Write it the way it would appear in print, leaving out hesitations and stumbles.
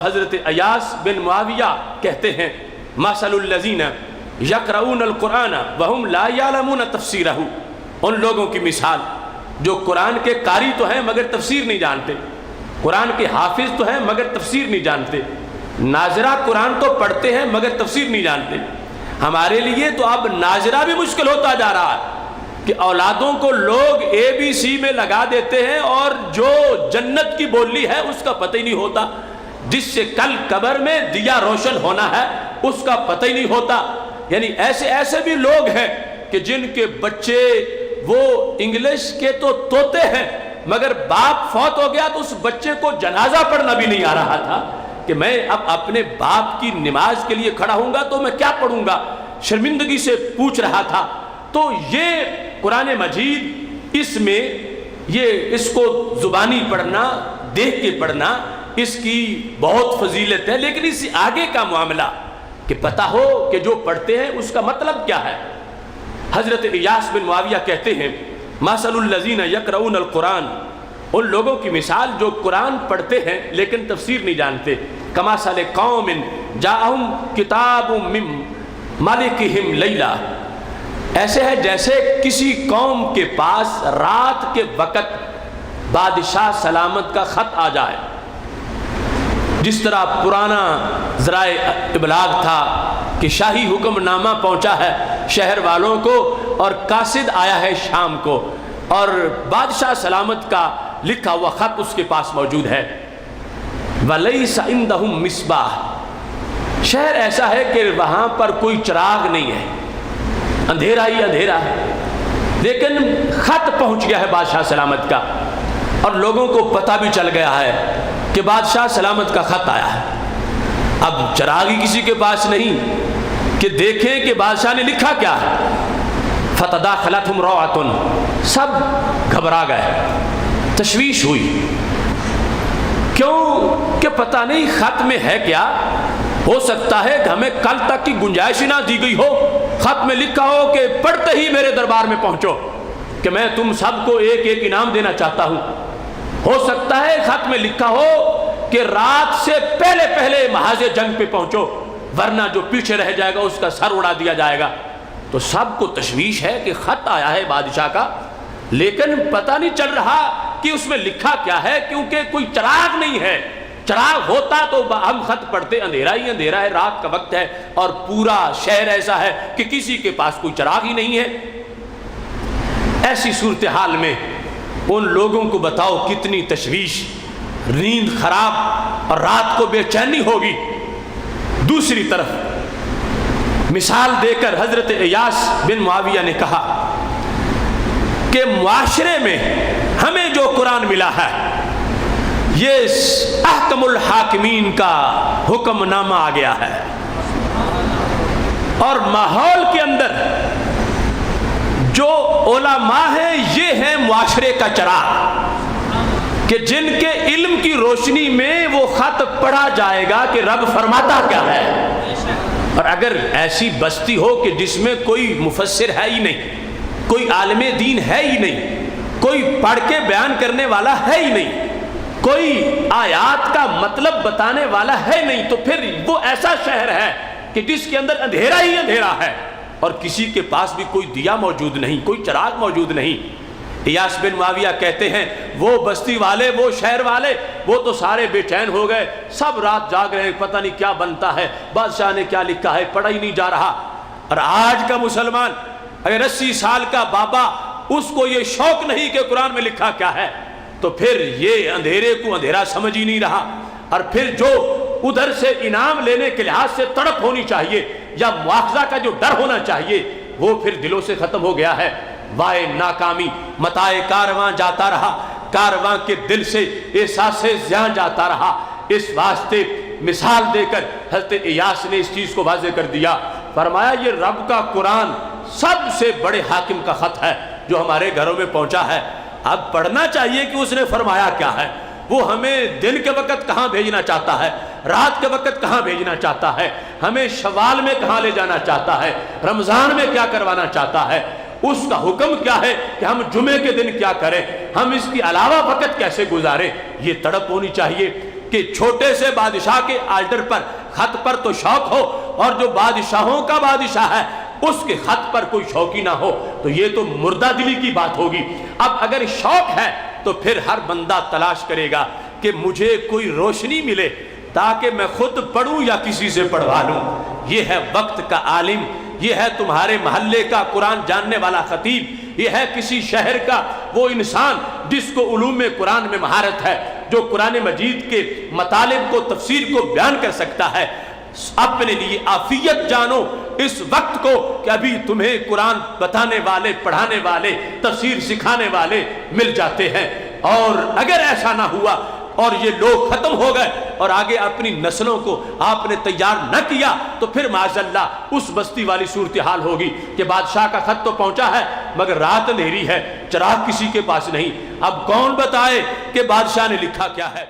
حضرت ایاس بن معاویہ کہتے ہیں مثل الذین یقرؤون القرآن وہم لا یعلمون تفسیرہ، ان لوگوں کی مثال جو قرآن کے قاری تو ہیں مگر تفسیر نہیں جانتے، قرآن کے حافظ تو ہیں مگر تفسیر نہیں جانتے، ناظرہ قرآن تو پڑھتے ہیں مگر تفسیر نہیں جانتے۔ ہمارے لیے تو اب ناظرہ بھی مشکل ہوتا جا رہا ہے کہ اولادوں کو لوگ ABC میں لگا دیتے ہیں اور جو جنت کی بولی ہے اس کا پتہ ہی نہیں ہوتا، جس سے کل قبر میں دیا روشن ہونا ہے اس کا پتہ ہی نہیں ہوتا۔ یعنی ایسے بھی لوگ ہیں کہ جن کے بچے وہ انگلش کے تو طوطے ہیں مگر باپ فوت ہو گیا تو اس بچے کو جنازہ پڑھنا بھی نہیں آ رہا تھا کہ میں اب اپنے باپ کی نماز کے لیے کھڑا ہوں گا تو میں کیا پڑھوں گا، شرمندگی سے پوچھ رہا تھا۔ تو یہ قرآن مجید اس میں اس کو زبانی پڑھنا، دیکھ کے پڑھنا، اس کی بہت فضیلت ہے، لیکن اس سے آگے کا معاملہ کہ پتہ ہو کہ جو پڑھتے ہیں اس کا مطلب کیا ہے۔ حضرت ایاس بن معاویہ کہتے ہیں مثل الذین یقرؤون القرآن، ان لوگوں کی مثال جو قرآن پڑھتے ہیں لیکن تفسیر نہیں جانتے، کمثل قوم جاءہم کتاب من ملکہم لیلا، ایسے ہے جیسے کسی قوم کے پاس رات کے وقت بادشاہ سلامت کا خط آ جائے۔ جس طرح پرانا ذرائع ابلاغ تھا کہ شاہی حکم نامہ پہنچا ہے شہر والوں کو اور قاصد آیا ہے شام کو اور بادشاہ سلامت کا لکھا ہوا خط اس کے پاس موجود ہے۔ وَلَيْسَ عِنْدَهُمْ مِصْبَاحٌ، شہر ایسا ہے کہ وہاں پر کوئی چراغ نہیں ہے، اندھیرا ہی اندھیرا ہے، لیکن خط پہنچ گیا ہے بادشاہ سلامت کا اور لوگوں کو پتہ بھی چل گیا ہے کہ بادشاہ سلامت کا خط آیا ہے۔ اب چراغ ہی کسی کے پاس نہیں کہ دیکھیں کہ بادشاہ نے لکھا کیا ہے۔ فَتَدَاخَلَتْهُمْ رَوْعَةٌ، سب گھبرا گئے، تشویش ہوئی، کیوں کہ پتہ نہیں خط میں ہے کیا، ہو سکتا ہے کہ ہمیں کل تک کی گنجائش نہ دی گئی ہو، خط میں لکھا ہو کہ پڑھتے ہی میرے دربار میں پہنچو کہ میں تم سب کو ایک ایک انعام دینا چاہتا ہوں۔ ہو سکتا ہے خط میں لکھا ہو کہ رات سے پہلے محاذ جنگ پہ پہنچو ورنہ جو پیچھے رہ جائے گا اس کا سر اڑا دیا جائے گا۔ تو سب کو تشویش ہے کہ خط آیا ہے بادشاہ کا، لیکن پتہ نہیں چل رہا کہ اس میں لکھا کیا ہے کیونکہ کوئی چراغ نہیں ہے۔ چراغ ہوتا تو ہم خط پڑھتے، اندھیرا ہی اندھیرا ہے، رات کا وقت ہے اور پورا شہر ایسا ہے کہ کسی کے پاس کوئی چراغ ہی نہیں ہے۔ ایسی صورتحال میں ان لوگوں کو بتاؤ کتنی تشویش، نیند خراب اور رات کو بے چینی ہوگی۔ دوسری طرف مثال دے کر حضرت ایاس بن معاویہ نے کہا کہ معاشرے میں ہمیں جو قرآن ملا ہے یہ احکم الحاکمین کا حکم نامہ آ گیا ہے اور ماحول کے اندر جو علماء ہیں یہ ہیں معاشرے کا چراغ کہ جن کے علم کی روشنی میں وہ خط پڑھا جائے گا کہ رب فرماتا کیا ہے۔ اور اگر ایسی بستی ہو کہ جس میں کوئی مفسر ہے ہی نہیں، کوئی عالم دین ہے ہی نہیں، کوئی پڑھ کے بیان کرنے والا ہے ہی نہیں، کوئی آیات کا مطلب بتانے والا ہے نہیں، تو پھر وہ ایسا شہر ہے کہ جس کے اندر اندھیرا ہی اندھیرا ہے اور کسی کے پاس بھی کوئی دیا موجود نہیں، کوئی چراغ موجود نہیں۔ ایاس بن معاویہ کہتے ہیں وہ بستی والے، وہ شہر والے، وہ تو سارے بے چین ہو گئے، سب رات جاگ رہے ہیں، پتہ نہیں کیا بنتا ہے، بادشاہ نے کیا لکھا ہے، پڑھا ہی نہیں جا رہا۔ اور آج کا مسلمان اگر 80 سال کا بابا اس کو یہ شوق نہیں کہ قرآن میں لکھا کیا ہے تو پھر یہ اندھیرے کو اندھیرا سمجھ ہی نہیں رہا، اور پھر جو ادھر سے انعام لینے کے لحاظ سے تڑپ ہونی چاہیے یا مواخذہ کا جو ڈر ہونا چاہیے وہ پھر دلوں سے ختم ہو گیا ہے۔ وائے ناکامی متائے کارواں جاتا رہا، کارواں کے دل سے احساس زیاں جاتا رہا۔ اس واسطے مثال دے کر حضرت ایاس نے اس چیز کو واضح کر دیا، فرمایا یہ رب کا قرآن سب سے بڑے حاکم کا خط ہے جو ہمارے گھروں میں پہنچا ہے۔ اب پڑھنا چاہیے کہ اس نے فرمایا کیا ہے، وہ ہمیں دن کے وقت کہاں بھیجنا چاہتا ہے، رات کے وقت کہاں بھیجنا چاہتا ہے، ہمیں شوال میں کہاں لے جانا چاہتا ہے، رمضان میں کیا کروانا چاہتا ہے، اس کا حکم کیا ہے کہ ہم جمعے کے دن کیا کریں، ہم اس کی علاوہ وقت کیسے گزاریں۔ یہ تڑپ ہونی چاہیے کہ چھوٹے سے بادشاہ کے آلٹر پر خط پر تو شوق ہو، اور جو بادشاہوں کا بادشاہ ہے اس کے خط پر کوئی شوقی نہ ہو، تو یہ تو مردہ دلی کی بات ہوگی۔ اب اگر شوق ہے تو پھر ہر بندہ تلاش کرے گا کہ مجھے کوئی روشنی ملے تاکہ میں خود پڑھوں یا کسی سے پڑھوا لوں۔ یہ ہے وقت کا عالم، یہ ہے تمہارے محلے کا قرآن جاننے والا خطیب، یہ ہے کسی شہر کا وہ انسان جس کو علوم قرآن میں مہارت ہے، جو قرآن مجید کے مطالب کو، تفسیر کو بیان کر سکتا ہے۔ اپنے لیے عافیت جانو اس وقت کو کہ ابھی تمہیں قرآن بتانے والے، پڑھانے والے، تفسیر سکھانے والے مل جاتے ہیں۔ اور اگر ایسا نہ ہوا اور یہ لوگ ختم ہو گئے اور آگے اپنی نسلوں کو آپ نے تیار نہ کیا، تو پھر معاذ اللہ اس بستی والی صورتحال ہوگی کہ بادشاہ کا خط تو پہنچا ہے مگر رات اندھیری ہے، چراغ کسی کے پاس نہیں، اب کون بتائے کہ بادشاہ نے لکھا کیا ہے۔